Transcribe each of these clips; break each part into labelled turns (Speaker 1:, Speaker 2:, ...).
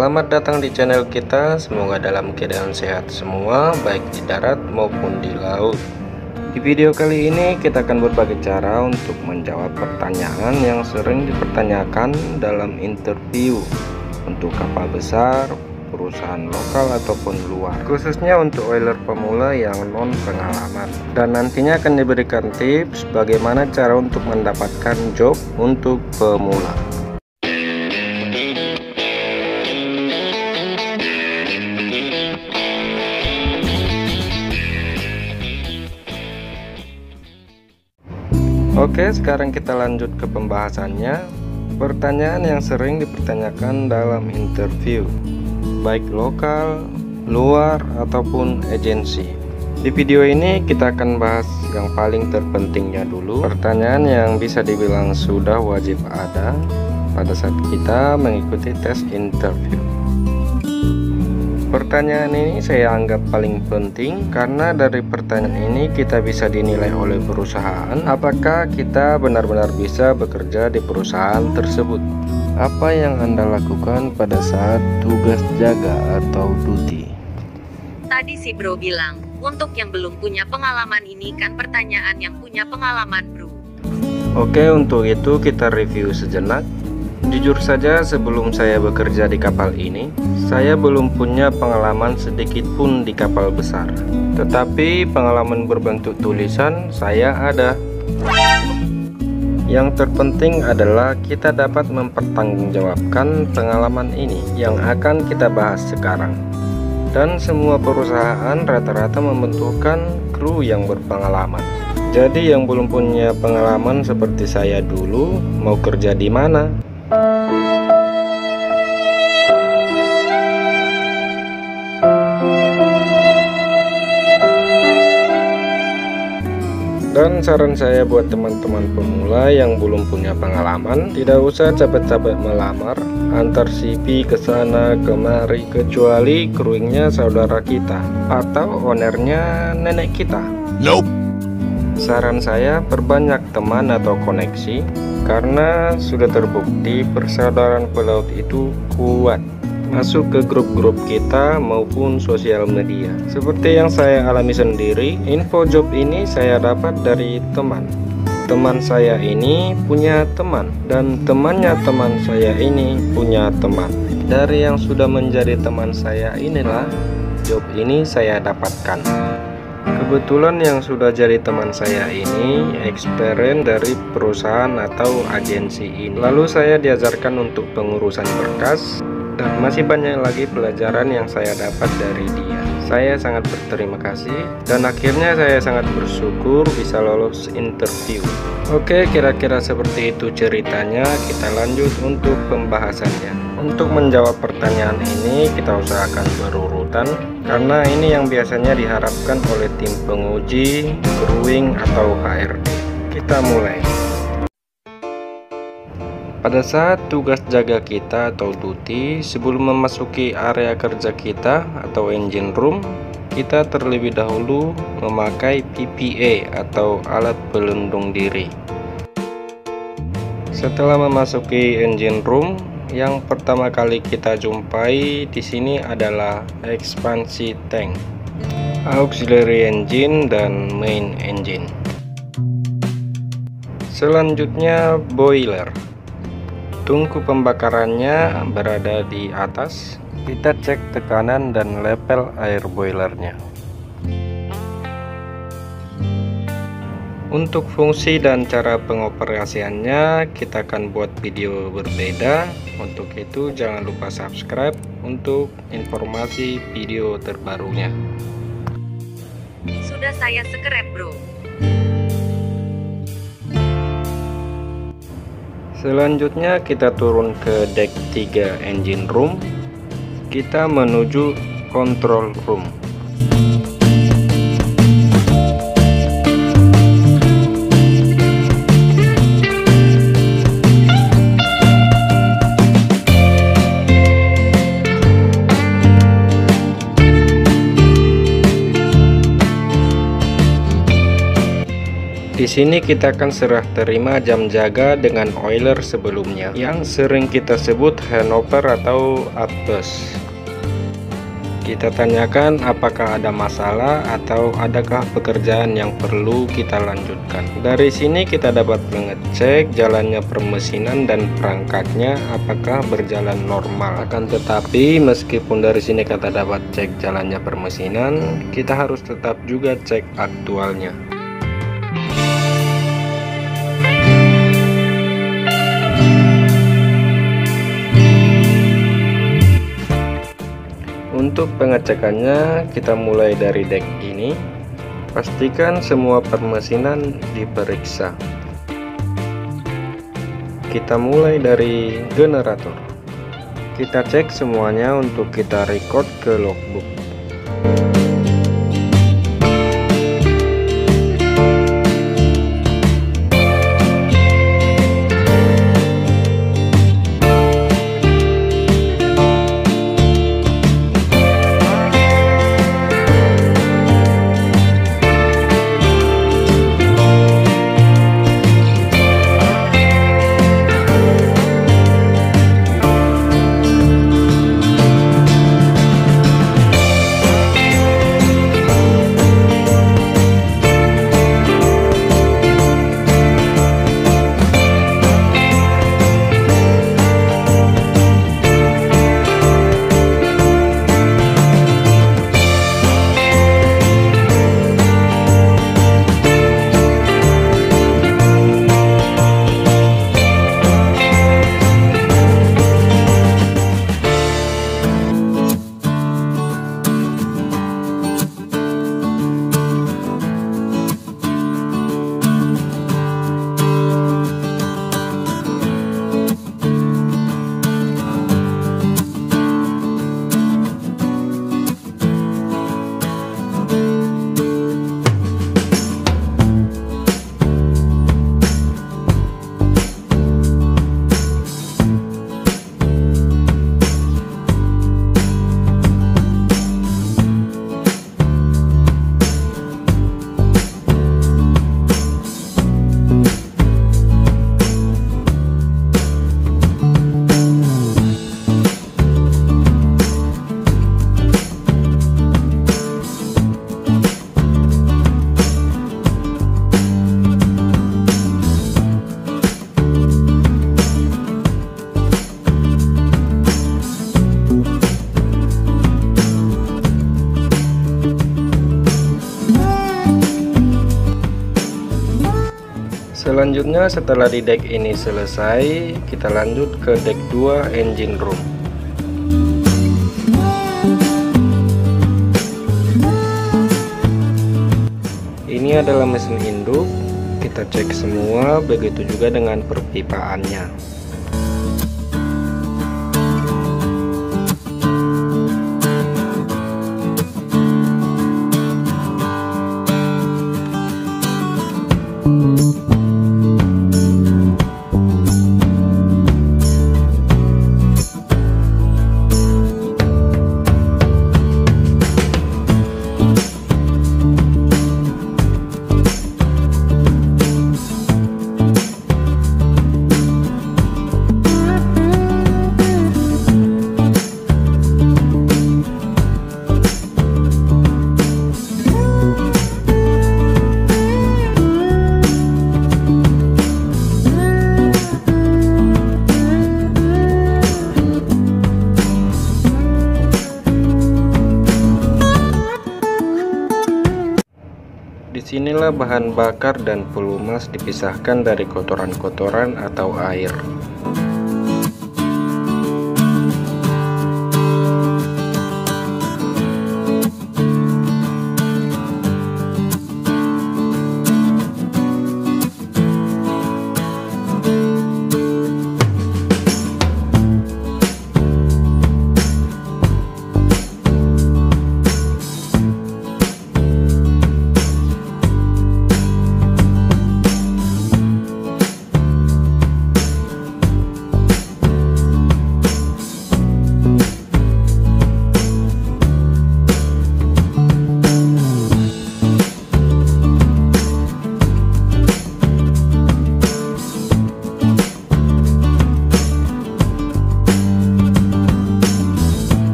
Speaker 1: Selamat datang di channel kita, semoga dalam keadaan sehat semua, baik di darat maupun di laut. Di video kali ini kita akan berbagi cara untuk menjawab pertanyaan yang sering dipertanyakan dalam interview untuk kapal besar, perusahaan lokal ataupun luar, khususnya untuk oiler pemula yang non pengalaman. Dan nantinya akan diberikan tips bagaimana cara untuk mendapatkan job untuk pemula. Oke, sekarang kita lanjut ke pembahasannya. Pertanyaan yang sering dipertanyakan dalam interview, baik lokal, luar, ataupun agensi. Di video ini kita akan bahas yang paling terpentingnya dulu, pertanyaan yang bisa dibilang sudah wajib ada pada saat kita mengikuti tes interview. Pertanyaan ini saya anggap paling penting karena dari pertanyaan ini kita bisa dinilai oleh perusahaan apakah kita benar-benar bisa bekerja di perusahaan tersebut. Apa yang Anda lakukan pada saat tugas jaga atau duty?
Speaker 2: Tadi si bro bilang, untuk yang belum punya pengalaman ini kan pertanyaan yang punya pengalaman bro.
Speaker 1: Oke, untuk itu kita review sejenak. Jujur saja sebelum saya bekerja di kapal ini, saya belum punya pengalaman sedikit pun di kapal besar. Tetapi pengalaman berbentuk tulisan saya ada. Yang terpenting adalah kita dapat mempertanggungjawabkan pengalaman ini yang akan kita bahas sekarang. Dan semua perusahaan rata-rata membutuhkan kru yang berpengalaman. Jadi yang belum punya pengalaman seperti saya dulu, mau kerja di mana? Dan saran saya buat teman-teman pemula yang belum punya pengalaman, tidak usah capek-capek melamar, antar CV ke sana kemari, kecuali crewingnya saudara kita atau ownernya nenek kita. Nope. Saran saya perbanyak teman atau koneksi, karena sudah terbukti persaudaraan pelaut itu kuat. Masuk ke grup-grup kita maupun sosial media. Seperti yang saya alami sendiri, info job ini saya dapat dari teman. Teman saya ini punya teman, dan temannya teman saya ini punya teman. Dari yang sudah menjadi teman saya inilah job ini saya dapatkan. Kebetulan yang sudah jadi teman saya ini experience dari perusahaan atau agensi ini. Lalu saya diajarkan untuk pengurusan berkas, dan masih banyak lagi pelajaran yang saya dapat dari dia. Saya sangat berterima kasih, dan akhirnya saya sangat bersyukur bisa lolos interview. Oke, kira-kira seperti itu ceritanya. Kita lanjut untuk pembahasannya. Untuk menjawab pertanyaan ini kita usahakan berurutan, karena ini yang biasanya diharapkan oleh tim penguji, crewing, atau HRD. Kita mulai. Pada saat tugas jaga kita atau duty, sebelum memasuki area kerja kita atau engine room, kita terlebih dahulu memakai PPE atau alat pelindung diri. Setelah memasuki engine room, yang pertama kali kita jumpai di sini adalah ekspansi tank, auxiliary engine, dan main engine. Selanjutnya boiler. Tungku pembakarannya berada di atas. Kita cek tekanan dan level air boilernya. Untuk fungsi dan cara pengoperasiannya kita akan buat video berbeda. Untuk itu jangan lupa subscribe untuk informasi video terbarunya.
Speaker 2: Sudah saya scrap bro.
Speaker 1: Selanjutnya kita turun ke deck 3 engine room. Kita menuju control room. Di sini kita akan serah terima jam jaga dengan oiler sebelumnya yang sering kita sebut handover atau adbus. Kita tanyakan apakah ada masalah atau adakah pekerjaan yang perlu kita lanjutkan. Dari sini kita dapat mengecek jalannya permesinan dan perangkatnya apakah berjalan normal. Akan tetapi meskipun dari sini kita dapat cek jalannya permesinan, kita harus tetap juga cek aktualnya. Untuk pengecekannya kita mulai dari dek ini. Pastikan semua permesinan diperiksa. Kita mulai dari generator. Kita cek semuanya untuk kita record ke logbook. Selanjutnya setelah di dek ini selesai, kita lanjut ke dek 2 engine room. Ini adalah mesin induk, kita cek semua, begitu juga dengan perpipaannya. Disinilah bahan bakar dan pelumas dipisahkan dari kotoran-kotoran atau air.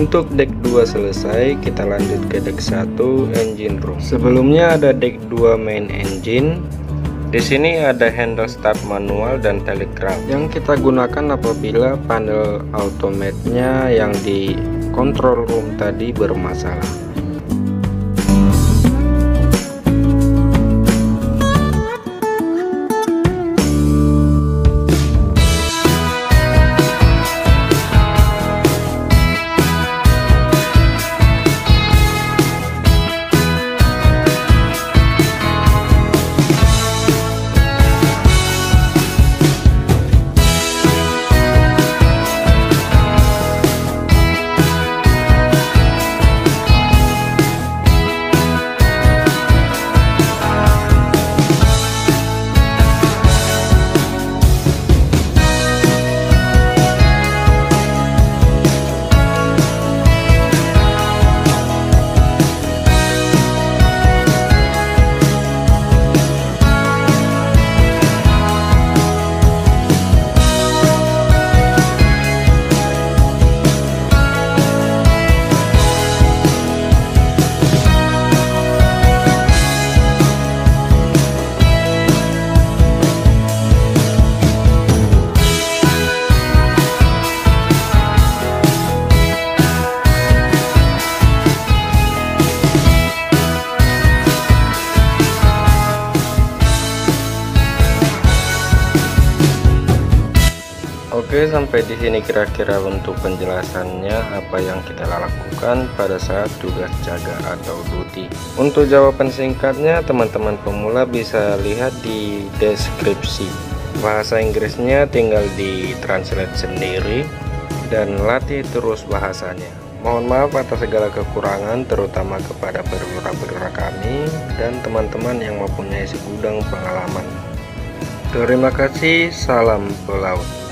Speaker 1: Untuk deck 2 selesai, kita lanjut ke deck 1 engine room. Sebelumnya ada deck 2 main engine. Di sini ada handle start manual dan telegraph yang kita gunakan apabila panel automate-nya yang di control room tadi bermasalah. Oke, sampai di sini kira-kira untuk penjelasannya apa yang kita lakukan pada saat tugas jaga atau duty. Untuk jawaban singkatnya, teman-teman pemula bisa lihat di deskripsi. Bahasa Inggrisnya tinggal di translate sendiri dan latih terus bahasanya. Mohon maaf atas segala kekurangan, terutama kepada perwira-perwira kami dan teman-teman yang mempunyai segudang pengalaman. Terima kasih, salam pelaut.